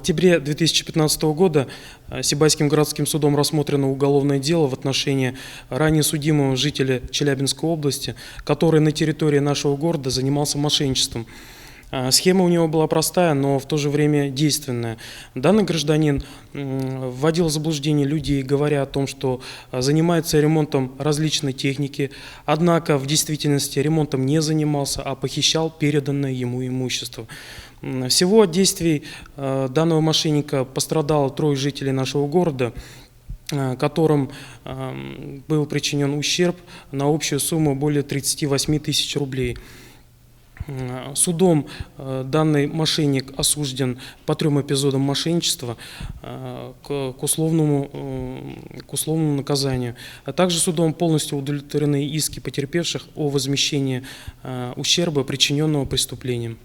октябре 2015 года Сибайским городским судом рассмотрено уголовное дело в отношении ранее судимого жителя Челябинской области, который на территории нашего города занимался мошенничеством. Схема у него была простая, но в то же время действенная. Данный гражданин вводил в заблуждение людей, говоря о том, что занимается ремонтом различной техники, однако в действительности ремонтом не занимался, а похищал переданное ему имущество. Всего от действий данного мошенника пострадало 3 жителей нашего города, которым был причинен ущерб на общую сумму более 38 тысяч рублей. Судом данный мошенник осужден по 3 эпизодам мошенничества к условному наказанию. А также судом полностью удовлетворены иски потерпевших о возмещении ущерба, причиненного преступлением.